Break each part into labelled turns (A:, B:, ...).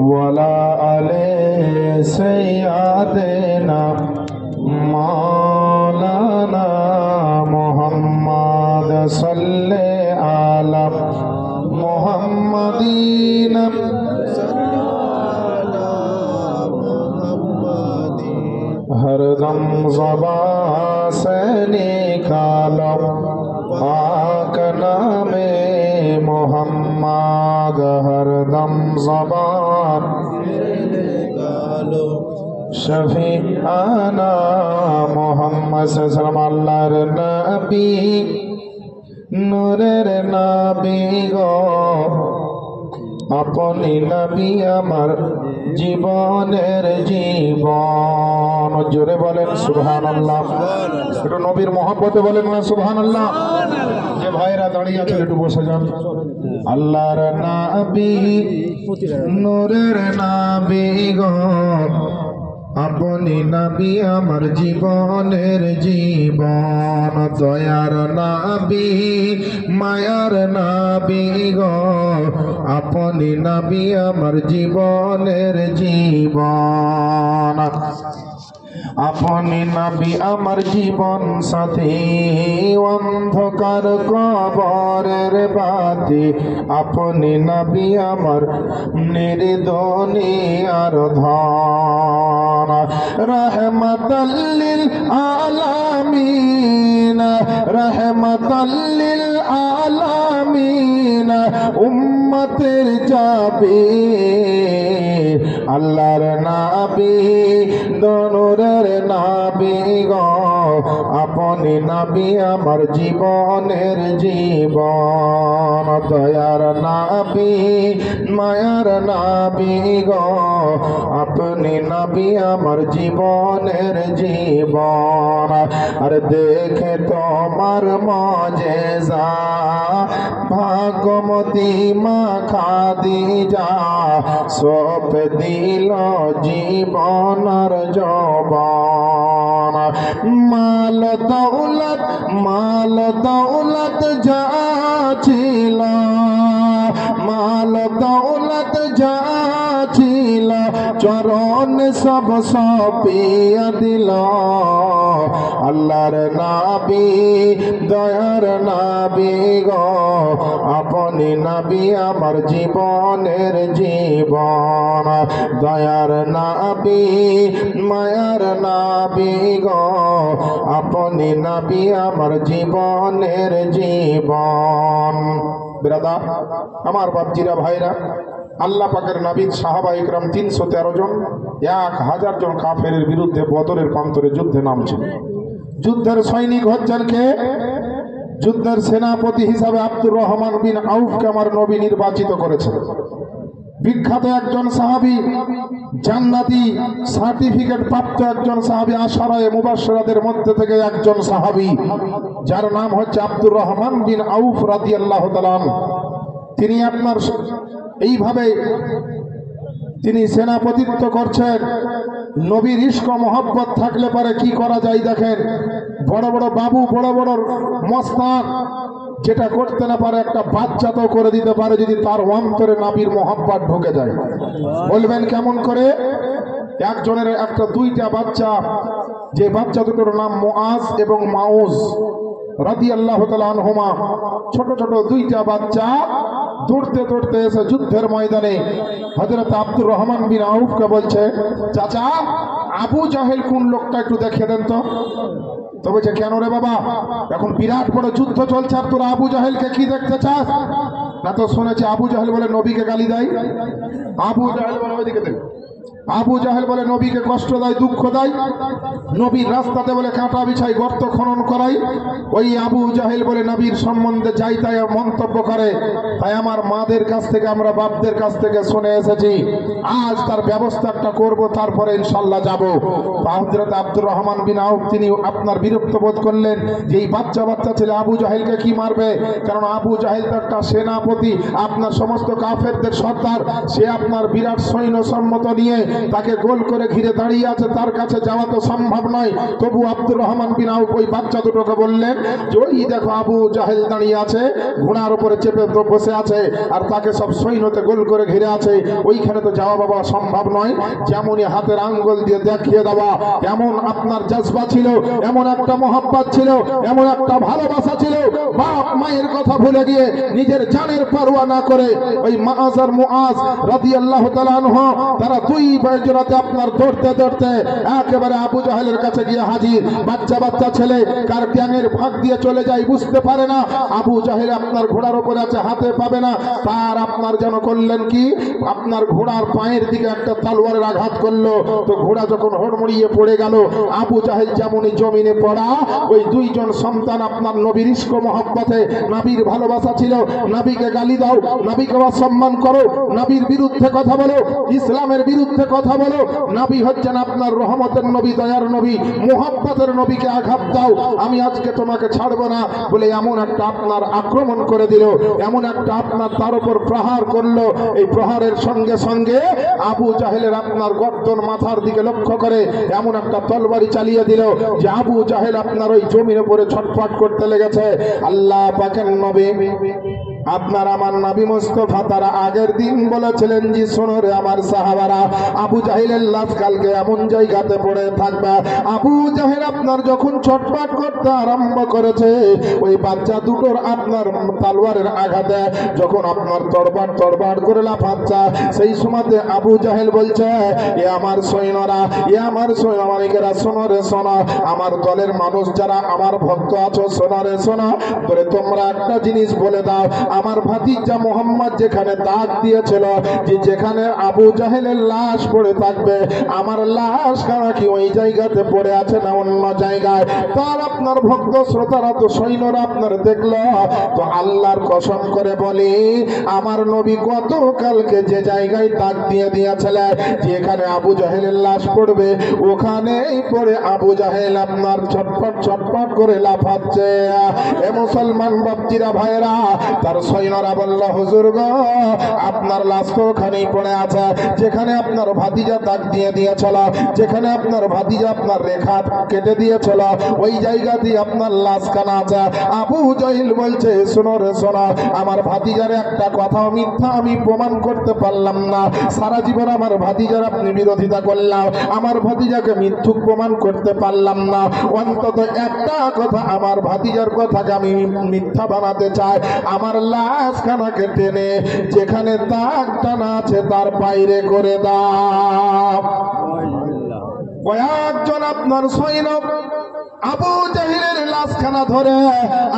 A: ওয়ালা আলে সাইয়্যিদিনা মাওলানা মুহাম্মদ সাল্লাল্লাহু আলা মুহাম্মাদিন हरदम ज़बान से निकालो पाक नामे मोहम्मद हरदम ज़बान शफीआना मोहम्मद सल्लल्लाहु अलैहि नबी नूरेर नबी गो अपनी नबी আমার জীবনের জীবন জোরে বলেন সুবহানাল্লাহ একটু নবীর মহব্বতে বলেন না সুবহানাল্লাহ যে ভাইরা দাঁড়িয়ে আছেন একটু বসে যান আল্লাহর নবী নূরের নবী গো আপনি নবী আমার জীবনের জীবন দয়ার নবী মায়ার নবী গো আপনি নবী আমার জীবনের জীবন আপনি নবী আমার জীবন সাথী অন্ধকার কবরের বাতি আপনি নবী আমার নির্দনিয়ার ধন রহমাতাল লিল আলামিন রহমাতাল লিল আলামিন উম্মতের চাবি আল্লাহর নবী নূরের নবী গো আপনি নবী আমার জীবনের জীবন দয়ার নবী মায়ার নবী গো আপনি নবী আমার জীবনের জীবন আর দেখে তোমার মজেজা ভাগ্যমতী মা খাদিজা সব দিল জীবনের জবান মাল দৌলত যা ছিল মাল দৌলত যা ছিল চরণ সব সপিয়া দিল আল্লাহর নবী দয়ার নবী গো আপনি নবী আমার জীবনের জীবন দয়ার নবী মায়ার নবী গো আপনি নবী আমার জীবনের জীবন বিরাদর আমার বাপজিরা ভাইরা আল্লাহ পাকের নবীর সাহাবা ইকরাম 313 জন 1000 জন কাফেরের বিরুদ্ধে বদরের প্রান্তরে যুদ্ধে নামছেন যুদ্ধের সৈনিক হচ্ছেন কে যুদ্ধের সেনাপতি হিসাবে আব্দুর রহমান বিন আউফকে আমার নবী নির্বাচিত করেছেন বিখ্যাত একজন সাহাবী জান্নাতি সার্টিফিকেট প্রাপ্ত একজন সাহাবী আশারায়ে মুবাশশিরাদের মধ্যে থেকে একজন সাহাবী যার নাম হচ্ছে আব্দুর রহমান বিন আউফ রাদিয়াল্লাহু তাআলা তিনি আপনার এইভাবে তিনি সেনাপতিত্ব করছেন নবীর ইশক মহব্বত থাকলে পরে কি করা যায় দেখেন বড় বড় বাবু বড় বড় মস্তান যেটা করতে না পারে একটা বাচ্চা তো করে দিতে পারে যদি তার অন্তরে নবীর মহব্বত ঢুকে যায় বলবেন কেমন করে একজনের একটা দুইটা বাচ্চা যে বাচ্চা দুটোর নাম মুআজ এবং মাউজ রাদিয়াল্লাহু তাআলা আনহুমা ছোট ছোট দুইটা বাচ্চা দৌড়তে দৌড়তে এসে যুদ্ধের ময়দানে হযরত আব্দুর রহমান বিন আউফকে বলছে চাচা আবু জাহেল কোন লোকটা একটু দেখিয়ে দেন তো বলছে কেন রে বাবা এখন বিরাট বড় যুদ্ধ চলছে আর তোরা আবু জাহেলকে কি দেখতে চাস না তো শুনেছে আবু জাহেল বলে নবীকে গালি দেয় আবু জাহেল বলে ওইদিকে দেখ আবু জাহেল বলে নবীকে কষ্ট দেয় দুঃখ দেয় নবীর রাস্তাতে বলে কাঁটা বিছাই গর্ত খনন করাই ওই আবু জাহেল বলে নবীর সম্বন্ধে যাই তাই মন্তব্য করে তাই আমার মাদের কাছ থেকে আমরা বাপদের কাছ থেকে শুনে এসেছি আজ তার ব্যবস্থা একটা করব তারপরে ইনশাআল্লাহ যাব হযরত আব্দুর রহমান বিন আউফ তিনি আপনার বিরক্ত বোধ করলেন যে এই বাচ্চা ছেলে আবু জাহেলকে কি মারবে কারণ আবু জাহেল তো একটা সেনাপতি আপনার সমস্ত কাফেরদের সর্দার সে আপনার বিরাট সৈন্য সম্মত নিয়ে তাকে গোল করে ঘিরে দাঁড়িয়ে আছে, তার কাছে যাওয়া তো সম্ভব নয়। তবু আব্দুর রহমান বিন আউফ ওই বাচ্চা দুটোকে বললেন যে ওই দেখো আবু জাহেল দাঁড়িয়ে আছে, ঘোড়ার উপরে চেপে বসে আছে, আর তাকে সব সৈন্যতে গোল করে ঘিরে আছে, ওইখানে তো যাওয়া বাবা সম্ভব নয়। যেমনই হাতের আঙ্গুল দিয়ে দেখিয়ে দেওয়া, এমন আপনার জজবা ছিল, এমন একটা মহব্বত ছিল, এমন একটা ভালোবাসা ছিল, বাপ মায়ের কথা ভুলে গিয়ে নিজের জানের পরোয়া না করে ওই মাআজ আর মুআজ রাদিয়াল্লাহু তাআলা আনহু তারা দুই বজরাতে আপনার দৌড়তে দৌড়তে একেবারে আবু জাহেলের কাছে গিয়ে হাজির। বাচ্চা বাচ্চা ছেলে কার ট্যাঙের ফাঁক দিয়ে চলে যায় বুঝতে পারে না। আবু জাহেল আপনার ঘোড়ার উপরে আছে, হাতে পাবে না, তার আপনার যেন করলেন কি, আপনার ঘোড়ার পায়ের দিকে একটা তলোয়ারের আঘাত করলো। তো ঘোড়া যখন হড়মড়িয়ে পড়ে গেল, আবু জাহেল যেমনই জমিনে পড়া, ওই দুইজন সন্তান আপনার নবীর ইশক মহব্বতে, নবীর ভালোবাসা ছিল, নবীকে গালি দাও, নবীকে অসম্মান করো, নবীর বিরুদ্ধে কথা বলো, ইসলামের বিরুদ্ধে কথা বলো, নবী হচ্ছেন আপনার রহমতের নবী, দয়ার নবী, মুহাব্বতের নবীকে আঘাত দাও, আমি আজকে তোমাকে ছাড়বো না বলে এমন একটা আপনার আক্রমণ করে দিল, এমন একটা আপনার তার উপর প্রহার করলো। এই প্রহারের সঙ্গে সঙ্গে আবু জাহেলের আপনার গর্দন মাথার দিকে লক্ষ্য করে এমন একটা তলবারি চালিয়ে দিল যে আবু জাহেল আপনার ওই জমির উপরে ছটফট করতে লেগেছে। আল্লাহ পাকের নবী আপনার আমার নবী মুস্তাফা তারা আগের দিন বলেছিলেন যে শোনো রে আমার সাহাবারা, আবু জাহেলের লাশ কালকে এমন জায়গাতে পড়ে থাকবে। আবু জাহেল আপনার যখন ছটফট করতে আরম্ভ করেছে, ওই বাচ্চা দুটোর আপনার তলোয়ারের আঘাতে যখন আপনার তড়বাড় তড়বাড় করে লাফাচ্ছে, সেই সময়তে আবু জাহেল বলছে এ আমার সৈন্যরা, এ আমার সৈন্যরা, শোনো রে শোনো, আমার দলের মানুষ যারা আমার ভক্ত আছো, শোনো রে শোনো, বলে তোমরা একটা জিনিস বলে দাও, আমার ভাতিজা মোহাম্মদ যেখানে দাগ দিয়েছিল যে যেখানে আবু জাহেলের লাশ পড়ে থাকবে, আমার লাশ খানা কি ওই জায়গাতে পড়ে আছে না অন্য জায়গায়? তার আপনার ভক্ত শ্রোতারা তো সৈন্যরা আপনার দেখলো, তো আল্লাহর কসম করে বলি আমার নবী গতকালকে যে জায়গায় দাগ দিয়ে দিয়েছিলেন যেখানে আবু জাহেলের লাশ পড়বে, ওখানেই পড়ে আবু জাহেল আপনার ছটফট ছটফট করে লাফাচ্ছে। এ মুসলমান বাপজিরা ভাইরা, তার সৈন্যরা বলল হুজুর গো আপনার লাশ তো ওখানেই পড়ে আছে যেখানে আপনার ভাতিজা দাগ দিয়ে দিয়েছিল, যেখানে আপনার ভাতিজা আপনার রেখা কেটে দিয়েছিল, ওই জায়গা দিয়ে আপনার লাশ কানা আছে। আবু জাহেল বলছে শোনো রে শোনো, আমার ভাতিজার একটা কথা মিথ্যা আমি প্রমাণ করতে পারলাম না, সারা জীবন আমার ভাতিজার আপনি বিরোধিতা করলাম, আমার ভাতিজাকে মিথ্যুক প্রমাণ করতে পারলাম না, অন্তত একটা কথা আমার ভাতিজার কথাকে আমি মিথ্যা বানাতে চাই, আমার লাশ খানাকে টেনে যেখানে দাগ টানা আছে তার বাইরে করে দাও। কয়েকজন আপনার সৈন্য আবু জাহেলের লাশখানা ধরে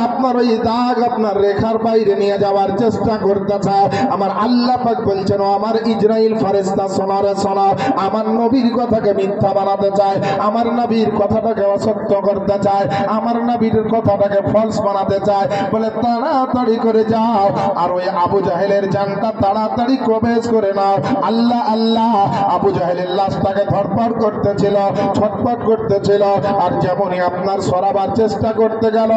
A: আপনার ওই দাগ আপনার রেখার বাইরে নিয়ে যাওয়ার চেষ্টা করতেছে। আমার আল্লাহ পাক বলছেন ও আমার ইসরাইল ফেরেশতা শোনো রে শোনো, আমার নবীর কথাকে মিথ্যা বানাতে চায়, আমার নবীর কথাটাকে অসত্য করতে চায়, আমার নবীর কথাটাকে ফলস বানাতে চায়, বলে তাড়াতাড়ি করে যাও আর ওই আবু জাহেলের জানটা তাড়াতাড়ি কবেজ করে নাও। আল্লাহ আল্লাহ আবু জাহেলের লাশটাকে ধরপড় করতেছিল, ছটফট করতেছিল, আর যেমনই আপনার সরাবার চেষ্টা করতে গেল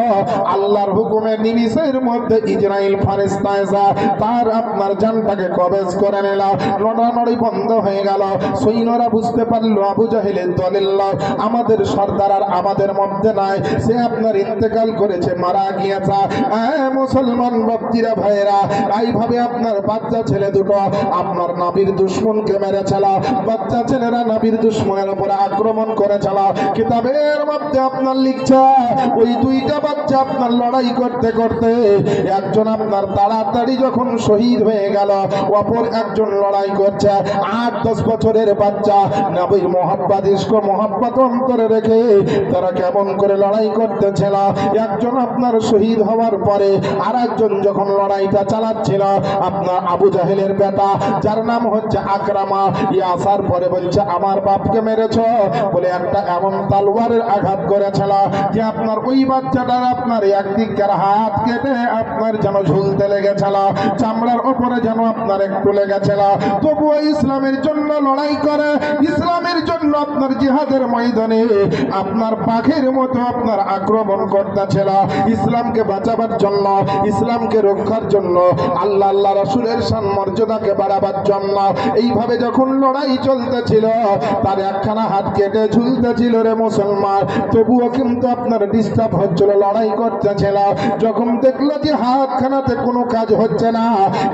A: আল্লাহর হুকুমে নিমিষের মধ্যে ইসরাইল ফেরেশতা এসে তার আপনার জানটাকে কবেজ করে নিল, নড়ানড়ি বন্ধ হয়ে গেল। সৈন্যরা বুঝতে পারলো আবু জাহেলের দলের লোক, আমাদের সর্দার আর আমাদের মধ্যে নাই, সে আপনার ইন্তেকাল করেছে, মারা গিয়েছে। মুসলমান বাপজিরা ভাইয়েরা, এইভাবে আপনার বাচ্চা ছেলে দুটো আপনার নবীর দুশমনকে মেরেছিল, বাচ্চা ছেলেরা নবীর দুশমনের উপরে আক্রমণ করেছিল। কিতাবের মধ্যে আপনার লিখছে ওই দুইটা বাচ্চা আপনার লড়াই করতে করতে একজন আপনার তাড়াতাড়ি যখন শহীদ হয়ে গেল, অপর একজন লড়াই করছে 8-10 বছরের বাচ্চা, নবীর মহব্বত ইশক মহব্বত অন্তরে রেখে তারা কেমন করে লড়াই করতেছিল। একজন আপনার শহীদ হওয়ার পরে আর একজন যখন লড়াইটা চালাচ্ছিল, আপনার আবু জাহেলের বেটা যার নাম হচ্ছে আকরামা, ইয়ে আসার পরে বলছে আমার বাপকে মেরেছ বলে একটা এমন তলোয়ারের আঘাত করেছে গেছিল যে আপনার ওই বাচ্চাটার আপনার একদিকের হাত কেটে আপনার যেন ঝুলতে লেগেছিল, চামড়ার উপরে যেন আপনার একটু লেগেছিল, তবুও ইসলামের জন্য লড়াই করে, ইসলামের জন্য আপনার জিহাদের ময়দানে আপনার পাখির মতো আপনার আক্রমণ করতেছিল, ইসলামকে বাঁচাবার জন্য, ইসলামকে রক্ষার জন্য, আল্লাহ আল্লাহ রাসূলের শান মর্যাদাকে বাড়াবার জন্য। এইভাবে যখন লড়াই চলতেছিল, তার একখানা হাত কেটে ঝুলতেছিল রে মুসলমান, তবুও কিন্তু আপনার ডিস্টার্ব হচ্ছিল, লড়াই করতেছিল। যখন দেখলো যে হাতখানাতে কোনো কাজ হচ্ছে না,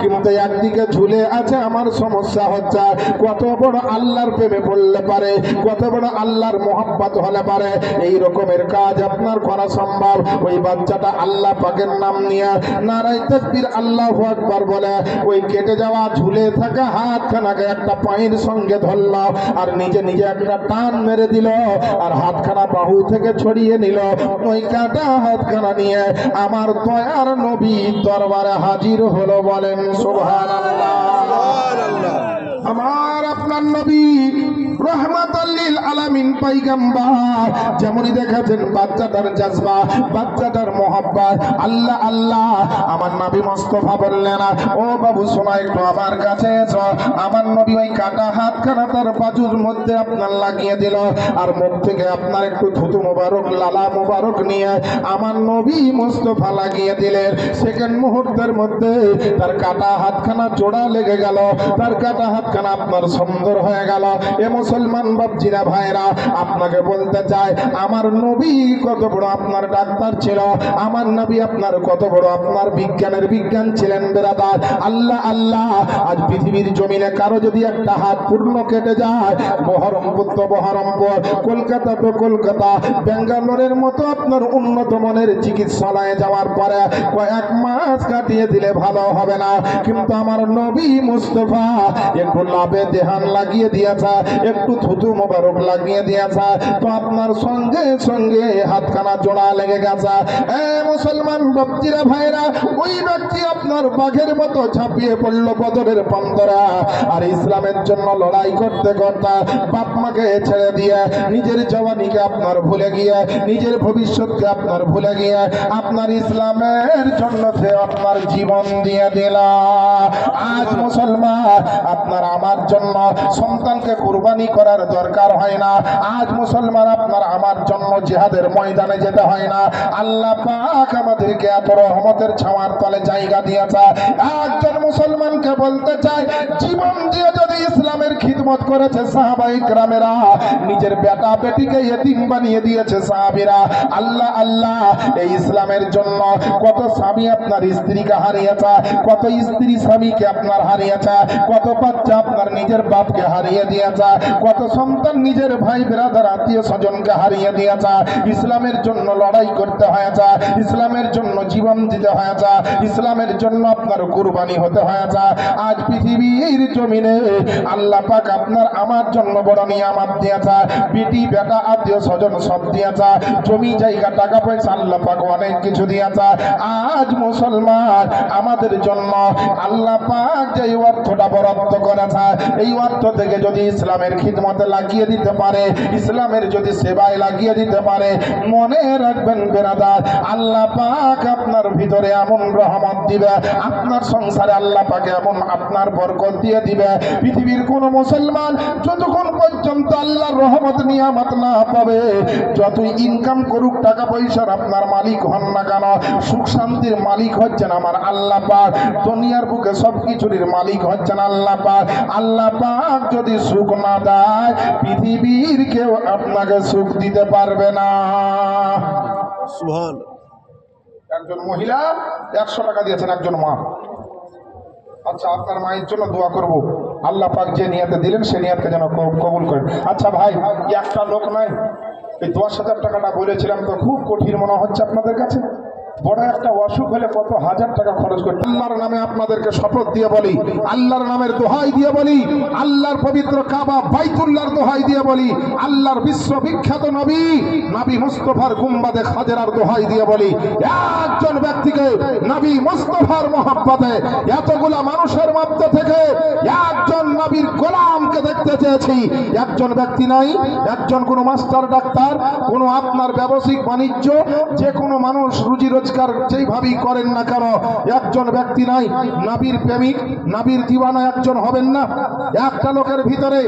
A: কিন্তু একদিকে ঝুলে আছে, আমার সমস্যা হচ্ছে, কত বড় আল্লাহর প্রেমে পড়লে পারে, কত বড় আল্লাহর মোহাব্বত হলে পারে এই রকমের কাজ আপনার করা সম্ভব। ওই বাচ্চাটা আল্লাহ পাকের নাম নিয়ে নারায়ে তাকবীর আল্লাহু আকবার বলে ওই কেটে যাওয়া ঝুলে থাকা হাতখানাকে একটা পায়ের সঙ্গে ধরল আর নিজে নিজে একটা টান মেরে দিল, আর হাতখানা বাহু থেকে ছড়িয়ে নিল। ওই কাটা হাতখানা নিয়ে আমার দয়ার নবী দরবারে হাজির হলো। বলেন সুবহানাল্লাহ। আমার আপনার নবী রহমাতাল লিল আলামিন পয়গম্বর যেমনই দেখাচ্ছেন বাচ্চাটার জজবা, বাচ্চাটার মোহাব্বত, আল্লাহ আল্লাহ। আমার নবী মুস্তাফা বললেন, ও বাবু শোনো একটু আমার কাছে এসো। আমার নবী ওই কাটা হাতখানা তার বাজুর মধ্যে আপনার লাগিয়ে দিল, আর মুখ থেকে আপনার একটু থুতু মোবারক, লালা মোবারক নিয়ে আমার নবী মুস্তাফা লাগিয়ে দিলেন। সেকেন্ড মুহূর্তের মধ্যে তার কাটা হাতখানা জোড়া লেগে গেল, তার কাটা হাতখানা আপনার সুন্দর হয়ে গেল। এ মুসলমান বাপজিরা ভাইরা, আপনাকে বলতে চাই আমার নবী কত বড় আপনার ডাক্তার ছিল, আমার নবী আপনার কত বড় আপনার বিজ্ঞানের বিজ্ঞান ছিলেন। বেরাদার আল্লাহ আল্লাহ, আজ পৃথিবীর জমিনে কারো যদি একটা হাত পূর্ণ কেটে যায়, বহরমপুর তো বহরমপুর, কলকাতা তো কলকাতা, বেঙ্গালোরের মতো আপনার উন্নত মানের চিকিৎসালয়ে যাওয়ার পরে কয়েক মাস কাটিয়ে দিলে ভালো হবে না, কিন্তু আমার নবী মুস্তাফা একটু লাভে দেহান লাগিয়ে দিয়েছে, একটু থুতু মোবারক লাগিয়ে দিয়েছে, তো আপনার সঙ্গে সঙ্গে হাতখানা জোড়া লেগে গেছে। এ মুসলমান বাপজিরা ভাইরা, ওই ব্যক্তি আপনার বাঘের মতো ঝাঁপিয়ে পড়লো বদরের প্রান্তরে, আর ইসলামের জন্য লড়াই করতে করতে বাপ মাকে ছেড়ে দিয়ে, নিজের জওয়ানিকে আপনার ভুলে গিয়ে, নিজের ভবিষ্যৎকে আপনার ভুলে গিয়ে আপনার ইসলামের জন্য সে আপনার জীবন দিয়ে দিল। আজ মুসলমান আপনার আমার জন্য সন্তানকে কুরবানি করার দরকার হয় না, আজ মুসলমান আপনার আমার জন্য জিহাদের ময়দানে যেতে হয় না। আল্লাহ পাক আমাদেরকে এত রহমতের ছাওয়ার তলে জায়গা দিয়েছে। একজন মুসলমানকে বলতে চাই, জীবন দিয়ে যদি ইসলামের খিদমত করেছে সাহাবায়ে কেরামেরা, নিজের বেটা বেটিকে ইতিম বানিয়ে দিয়েছে সাহাবীরা। আল্লাহ আল্লাহ, এই ইসলামের জন্য কত স্বামী আপনার স্ত্রীকে হারিয়েছে, কত স্ত্রী স্বামীকে আপনার হারিয়েছে, কত বাচ্চা আপনার নিজের বাপকে হারিয়ে দিয়েছে, কত সন্তান নিজের ভাই ব্রাদার আত্মীয় স্বজনকে হারিয়ে দিয়েছে। ইসলামের জন্য লড়াই করতে হয়েছে, ইসলামের জন্য জীবন দিতে হয়েছে, ইসলামের জন্য আপনার কুরবানি হতে হয়েছে। আজ পৃথিবীর জমিনে আল্লাহ পাক আপনার আমার জন্য বড় নিয়ামত দিয়েছে, বেটি বেটা আত্মীয় স্বজন সব দিয়েছে, জমি জায়গা টাকা পয়সা আল্লাহ পাক অনেক কিছু দিয়েছে। আজ মুসলমান আমাদের জন্য আল্লাহ পাক যে অর্থটা বরাদ্দ করেছে, এই অর্থ থেকে যদি ইসলামের খিদমতে লাগিয়ে দিতে পারে, ইসলামের যদি সেবায় লাগিয়ে দিতে পারে, মনে রাখবেন বেরাদার, আল্লাহ পাক আপনার ভিতরে এমন রহমত দিবে, আপনার সংসারে আল্লাহ পাক এমন আপনার বরকত দিয়ে দিবে। পৃথিবীর কোন মুসলমান যতক্ষণ পর্যন্ত আল্লাহর রহমত নিয়ামত না পাবে, যতই ইনকাম করুক, টাকা পয়সার আপনার মালিক হন না কেন, সুখ শান্তির মালিক হচ্ছেন আমার আল্লাহ পাক। দুনিয়ার বুকে সবকিছুর মালিক হচ্ছেন আল্লাহ পাক। আল্লাহ পাক যদি সুখ না দেয়, পৃথিবীর কেউ আপনাকে সুখ দিতে পারবে না। সুবহান। একজন মহিলা 100 টাকা দিয়েছেন, একজন মা। আচ্ছা, আপনার মায়ের জন্য দোয়া করব, আল্লাহ পাক যে নিয়তে দিলেন সে নিয়তকে যেন কবুল করেন। আচ্ছা ভাই, একটা লোক নাই, এই 10,000 টাকাটা বলেছিলাম তো খুব কঠিন মনে হচ্ছে আপনাদের কাছে? বড় একটা অসুখ হলে কত হাজার টাকা খরচ করতে। আল্লাহর নামে আপনাদেরকে শপথ দিয়ে বলি, আল্লাহর নামের দোহাই দিয়ে বলি, আল্লাহর পবিত্র কাবা বাইতুল্লাহর দোহাই দিয়ে বলি, আল্লাহর বিশ্ববিখ্যাত নবী নবী মুস্তাফার গুম্বাদে খাজরার দোহাই দিয়ে বলি, একজন ব্যক্তিকে নবী মুস্তাফার মহব্বতে এতগুলা মানুষের মধ্যে থেকে একজন নবীর গোলামকে দেখতে চেয়েছি। একজন ব্যক্তি নাই, একজন কোনো মাস্টার ডাক্তার, কোনো আপনার ব্যবসায়িক বাণিজ্য, যে কোনো মানুষ রুজি রোজগার যেইভাবেই করেন না কেন, একজন ব্যক্তি নাই নবীর প্রেমিক, নবীর দিওয়ানা একজন হবেন না। একটা লোকের ভিতরে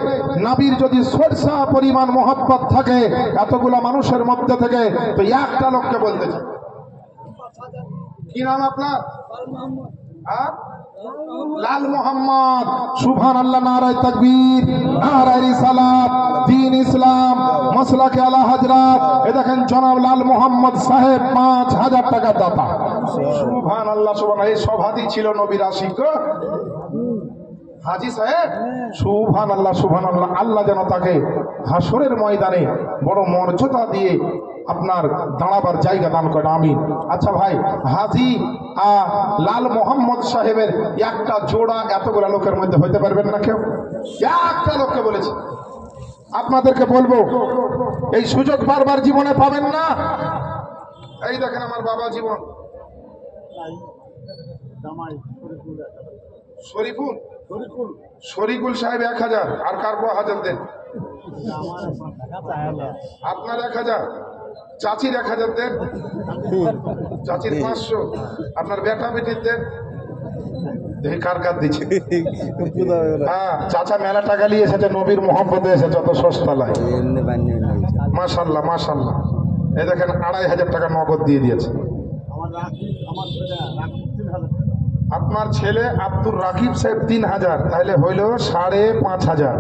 A: নবীর যদি সরষা পরিমাণ মহব্বত থাকে এতগুলা মানুষের মধ্যে থেকে, তো একটা লোককে বলতে চাই। কি নাম আপনার? লাল মোহাম্মদ। সুবহানাল্লাহ, নারায়ে তাকবীর, নারায়ে রিসালাত, দ্বীন ইসলাম, মাসলাকে আলা হযরত। এ দেখেন জনাব লাল মোহাম্মদ সাহেব 5000 টাকা দাতা। সুবহানাল্লাহ, সুবহানাল্লাহ। এই সব হাদি ছিল নবীর আশিক হাজি সাহেব। সুবহানাল্লাহ, সুবহানাল্লাহ। আল্লাহ যেন তাকে হাসরের ময়দানে বড় মর্যাদা দিয়ে আপনার দাঁড়াবার জায়গা দান করেন, আমিন। আচ্ছা ভাই, হাজি লাল মোহাম্মদ সাহেবের একটা জোড়া এতগুলা লোকের মধ্যে হইতে পারবেন না কেউ? একটা লোককে বলেছে। আপনাদেরকে বলবো, এই সুযোগ বারবার জীবনে পাবেন না। এই দেখেন আমার বাবা জীবন শরীফুল সাহেব 1000, আর কার 1000 দেন? আপনার 1000, চাচির 1000 দেন, চাচির 500, আপনার বেটা বেটির দেন। দেখি কার কার দিচ্ছে। হ্যাঁ, চাচা মেলা টাকা নিয়ে এসেছে, নবীর মোহাম্মদে এসে যত সস্তা লাগে। মাশাল্লাহ, মাশাল্লাহ। এই দেখেন 2500 টাকা নগদ দিয়ে দিয়েছে। আপনার ছেলে আব্দুর রাকিব সাহেব 3000, তাহলে হইল 5500,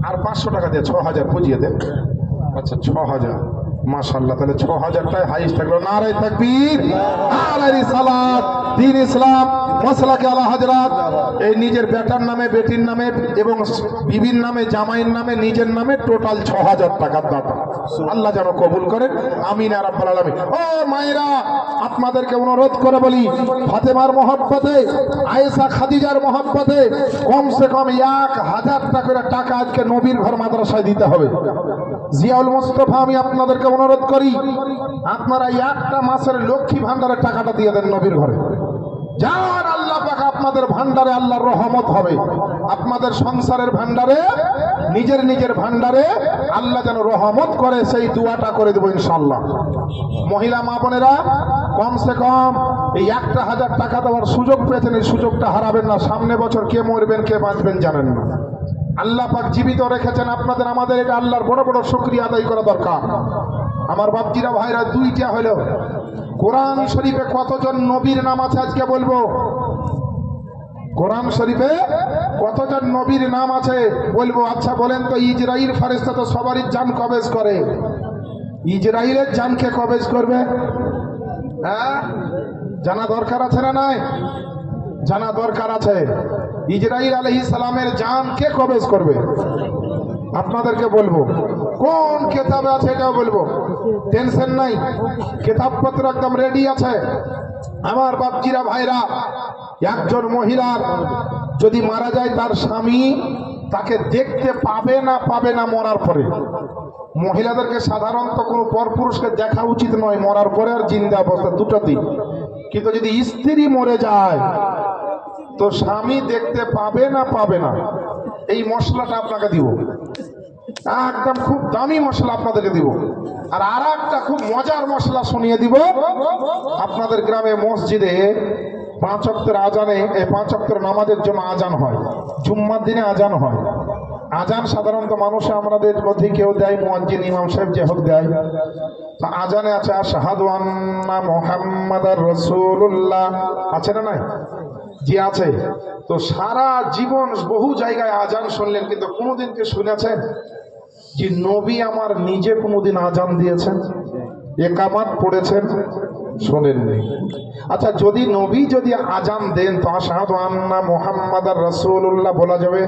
A: আর 500 টাকা দিয়ে 6000 বুঝিয়ে দেন। আচ্ছা 6000, মাশাআল্লাহ। তাহলে 6000টাই হাইস্ট থাকলো। নারায়ে তাকবীর, নারায়ে রিসালাত, দ্বীন ইসলাম, মাসলাকে আলা হযরত। এই নিজের বেটার নামে, বেটির নামে এবং বিবির নামে, জামাইয়ের নামে, নিজের নামে টোটাল 6000 টাকার দাতা। আল্লাহ যেন কবুল করেন, আমিন ইয়া রাব্বাল আলামিন। ও মায়েরা, আপনাদেরকে অনুরোধ করে বলি, ফাতেমার মহব্বতে, আয়েশা খাদিজার মহব্বতে কমসে কম 1000 টাকা করে টাকা আজকে নবীর ঘর মাদ্রাসায় দিতে হবে। জিয়াউল মুস্তাফা, আমি আপনাদেরকে অনুরোধ করি, আপনারা একটা মাসের লক্ষ্মী ভান্ডারের টাকাটা দিয়ে দেন নবীর ঘরে। যার আল্লাহ পাক আপনাদের ভান্ডারে আল্লাহর রহমত হবে, আপনাদের সংসারের ভান্ডারে, নিজের নিজের ভান্ডারে আল্লাহ যেন রহমত করে, সেই দোয়াটা করে দেবো ইনশাআল্লাহ। মহিলা মা বোনেরা, কমসে কম এই 1000 টাকা দেওয়ার সুযোগ পেয়েছেন, এই সুযোগটা হারাবেন না। সামনে বছর কে মরবেন কে বাঁচবেন জানেন না। আল্লাহ পাক জীবিত রেখেছেন আপনাদের, আমাদের এটা আল্লাহর বড় বড় শুকরিয়া আদায় করা দরকার। আমার বাপজিরা ভাইরা, 2টা হলো। কোরআন শরীফে কতজন নবীর নাম আছে আজকে বলবো। কোরআন শরীফে কতজন নবীর নাম আছে বলবো। আচ্ছা বলেন তো, ইজরাইল ফেরেশতা তো সবারই জান কবজ করে, ইজরাইলের জান কে কবজ করবে? হ্যাঁ, জানা দরকার আছে না নাই? জানা দরকার আছে। ইজরাইল আলাইহিস সালামের জান কে কবজ করবে? আপনাদেরকে বলবো। কোন কিতাবে আছে এটাও বলবো, টেনশন নাই। কিতাবপত্র একদম রেডি আছে। আমার বাপজিরা ভাইরা, একজন মহিলার যদি মারা যায়, তার স্বামী তাকে দেখতে পাবে না মরার পরে। মহিলাদেরকে সাধারণত কোনো পরপুরুষকে দেখা উচিত নয় মরার পরে আর জিন্দা অবস্থা, দুটোতেই। কিন্তু যদি স্ত্রী মরে যায় তো স্বামী দেখতে পাবে না। এই মশলাটা আপনাকে দিব, একদম খুব দামি মশলা আপনাদেরকে দিব। আর একটা খুব মজার মশলা শুনিয়ে দিব। আপনাদের গ্রামে মসজিদে 5 ওয়াক্তের আজানে, 5 ওয়াক্তের নামাজের জন্য আজান হয়, জুম্মার দিনে আজান হয়। আজান সাধারণত মানুষ আমাদের মধ্যে কেউ দেয়, মুয়াজ্জিন ইমাম সাহেব যে হোক দেয়। তো আজানে আছে আশহাদু আন্না মুহাম্মাদার রাসূলুল্লাহ, আছে না নাই? জি আছে। তো সারা জীবন বহু জায়গায় আজান শুনলেন, কিন্তু কোনোদিন কে শুনেছেন যে নবী আমার নিজে কোনোদিন আজান দিয়েছেন, একামাত পড়েছেন? শোনেননি। আচ্ছা, যদি নবী যদি আজান দেন তো আশহাদু আন্না মুহাম্মাদার রাসূলুল্লাহ বলা যাবে?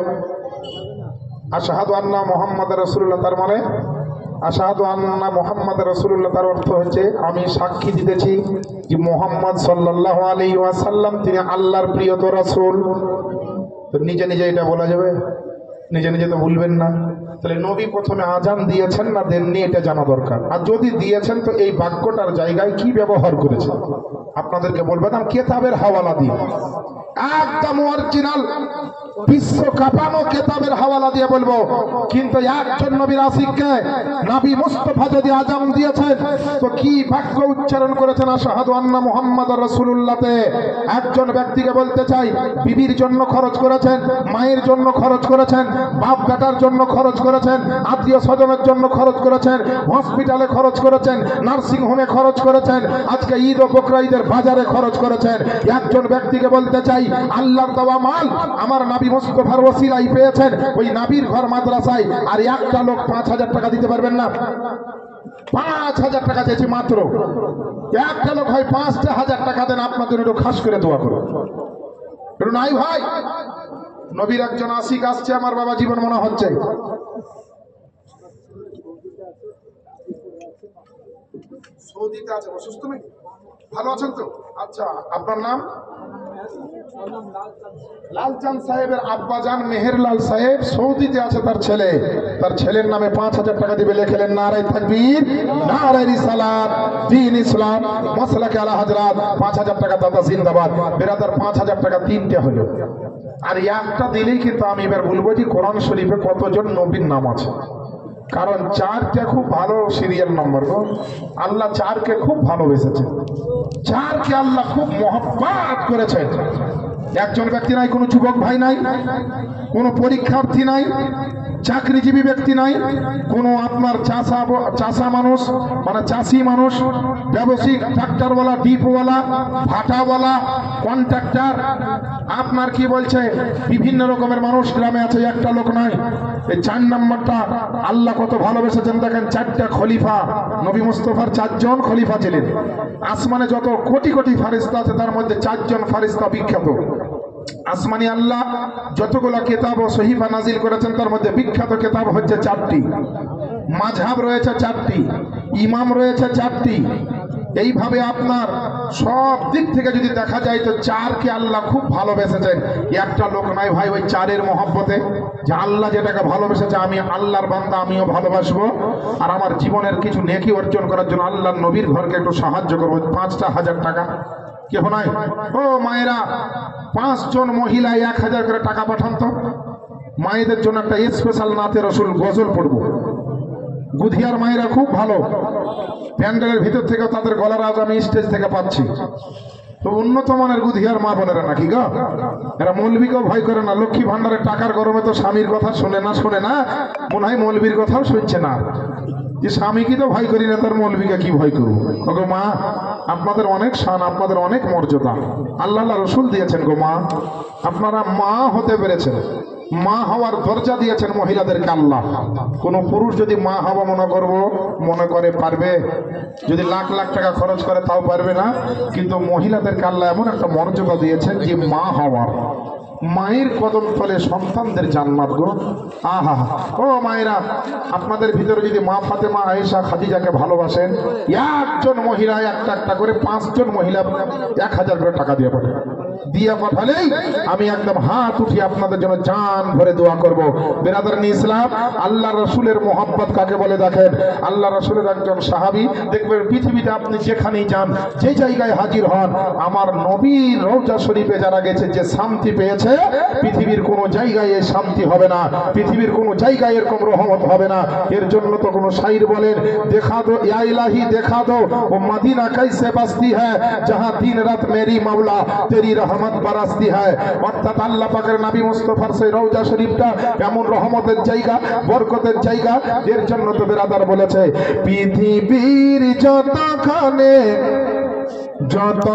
A: আশহাদু আন্না মুহাম্মাদার রাসূলুল্লাহ তার মানে
B: আশহাদু আন্না মুহাম্মাদ রাসূলুল্লাহ, তার অর্থ হচ্ছে আমি সাক্ষী দিতেছি যে মুহাম্মদ সাল্লাল্লাহু আলাইহি ওয়াসাল্লাম তিনি আল্লাহর প্রিয়তর রাসূল। তো নিজে নিজে এটা বলা যাবে? নিজে নিজে তো বলবেন না। তাহলে নবী প্রথমে আজান দিয়েছেন না দেননি, এটা জানা দরকার। আর যদি দিয়েছেন তো এই বাক্যটার জায়গায় কি ব্যবহার করেছেন আপনাদেরকে বলবেন আমি কেতাবের হাওয়ালা দিয়ে, একদম অরিজিনাল বিশ্ব কাঁপানো কেতাবের হাওয়ালা দিয়ে বলবো। কিন্তু একজন নবীর আশিককে নবী মুস্তাফা যদি আজান দিয়েছেন তো কি বাক্য উচ্চারণ করেছেন? আশহাদু আন্না মুহাম্মাদুর রাসূলুল্লাহতে একজন ব্যক্তিকে বলতে চাই বিবির জন্য খরচ করেছেন, মায়ের জন্য খরচ করেছেন, বাপ বেটার জন্য খরচ করেছেন, আত্মীয় স্বজনের জন্য খরচ করেছেন, হসপিটালে খরচ করেছেন, নার্সিং হোমে খরচ করেছেন, আজকে ঈদ ও বকরা ঈদের বাজারে খরচ করেছেন। একজন ব্যক্তিকে বলতে চাই আল্লাহর দেওয়া মাল আমার নবী মুস্তাফার ওসিলায় পেয়েছেন, ওই নবীর ঘর মাদ্রাসায়, আর একটা লোক ৫,০০০ টাকা দিতে পারবেন না? ৫,০০০ টাকা চেয়েছি মাত্র। একটা লোক হয় ৫,০০০ টাকা দেন, আপনাদের একটু খাস করে দোয়া করো নাই ভাই। নবীর একজন আশিক আসছে, আমার বাবা জীবন মনে হচ্ছে। সৌদিতে আছে, অসুস্থ নাকি? ভালো আছেন তো? আচ্ছা, আপনার নাম? লালচাঁদ সাহেবের আব্বাজান মেহেরলাল সাহেব সৌদিতে আছে, তার ছেলের নামে ৫,০০০ টাকা দিবে। লেখলেন নারায়ে তাকবীর, নারায়ে রিসালাত, দ্বীন ইসলাম, মাসলাকে আলা হযরত। ৫,০০০ টাকা দাদা জিন্দাবাদ। বেরাদার ৫,০০০ টাকা তিনটে হলো। আর একটা দিলেই কিন্তু আমি এবার বলবো যে কোরআন শরীফে কতজন নবীর নাম আছে, কারণ 4টা খুব ভালো সিরিয়াল নম্বর গো। আল্লাহ 4কে খুব ভালোবেসেছে, 4কে আল্লাহ খুব মহব্বত করেছেন। একজন ব্যক্তি নাই, কোনো যুবক ভাই নাই, কোনো পরীক্ষার্থী নাই, চাকরিজীবী ব্যক্তি নাই, কোনো আপনার চাষা মানুষ মানে চাষি মানুষ, ব্যবসায়িক, ট্রাক্টরওয়ালা, ডিপওয়ালা, ভাটাওয়ালা, কন্ট্রাক্টর, আপনার কি বলছে বিভিন্ন রকমের মানুষ গ্রামে আছে, একটা লোক নাই। এই 4 নম্বরটা আল্লাহ কত ভালোবেসেছেন দেখেন। 4টা খলিফা, নবী মুস্তাফার 4 জন খলিফা ছিলেন। আসমানে যত কোটি কোটি ফারিস্তা আছে তার মধ্যে 4 জন ফারিস্তা বিখ্যাত। আসমানি আল্লাহ যতগুলো কিতাব ও সহিফা নাজিল করেছেন তার মধ্যে বিখ্যাত কিতাব হচ্ছে 4টি, মাযহাব রয়েছে 4টি, ইমাম রয়েছে 4টি। এইভাবে আপনার সব দিক থেকে যদি দেখা যায় তো 4কে আল্লাহ খুব ভালোবেসেছেন। একটা লোক নাই ভাই ওই 4-এর মহব্বতে, যে আল্লাহ যেটাকে ভালোবেসেছে আমি আল্লাহর বান্দা, আমিও ভালোবাসবো, আর আমার জীবনের কিছু নেকি অর্জন করার জন্য আল্লাহর নবীর ঘরকে একটু সাহায্য করবো। 5,000 টাকা কেউ নাই? ও মায়েরা, 5 জন মহিলা 1,000 করে টাকা পাঠান তো। মায়েদের জন্য একটা স্পেশাল নাতে রসুল গজল পড়বো। গুধিয়ার মায়েরা খুব ভালো, প্যান্ডেলের ভিতর থেকে তাদের গলার আওয়াজ আমি স্টেজ থেকে পাচ্ছি। তো উন্নত মানের গুধিয়ার মা বোনেরা নাকি গো, এরা মৌলবীকেও ভয় করে না। লক্ষ্মী ভান্ডারের টাকার গরমে তো স্বামীর কথা শোনে না, মনে হয় মৌলবীর কথাও শুনছে না। যে স্বামীকে তো ভয় করি না, তার মৌলবীকে কি ভয় করবো? ওগো মা, আপনাদের অনেক শান, আপনাদের অনেক মর্যাদা আল্লাহ রসুল দিয়েছেন গো মা। আপনারা মা হতে পেরেছেন, মা হওয়ার দরজা দিয়েছেন মহিলাদেরকে আল্লাহ। কোন পুরুষ যদি মা হওয়া মনে করে পারবে, যদি লাখ লাখ টাকা খরচ করে তাও পারবে না। কিন্তু মহিলাদেরকে আল্লাহ এমন একটা মর্যাদা দিয়েছেন যে মা হওয়ার, মায়ের কদম তলে সন্তানদের জান্নাত গো। আহা, ও মায়েরা, আপনাদের ভিতরে যদি মা ফাতেমা, আয়েশা, খাদিজাকে ভালোবাসেন, একজন মহিলা একটা করে 5 জন মহিলা 1,000 করে টাকা দিয়ে পাঠালেই আমি একদম হাত উঠিয়ে আপনাদের জন্য জান ভরে দোয়া করব। বেরাদারান ইসলাম, আল্লাহ রসুলের মোহাব্বত কাকে বলে দেখেন। আল্লাহ রসুলের একজন সাহাবী, দেখবেন পৃথিবীতে আপনি যেখানেই যান, যে জায়গায় হাজির হন, আমার নবীর রওজা শরীফে যারা গেছে যে শান্তি পেয়েছে, পৃথিবীর কোনো জায়গায় এই শান্তি হবে না, পৃথিবীর কোনো জায়গায় এরকম রহমত হবে না। এর জন্য তো কোনো শাইর বলেন, দেখা দো ইয়া ইলাহি দেখা দো ও মদিনা कैसे बसती है जहां दिन रात मेरी मौला तेरी रहमत बरसती है। অর্থাৎ আল্লাহ পাকের নবী মুস্তাফার সেই রওজা শরীফটা এমন রহমতের জায়গা, বরকতের জায়গা। এর জন্য তো বেরাদার বলেছে পৃথিবীর যতখানে যত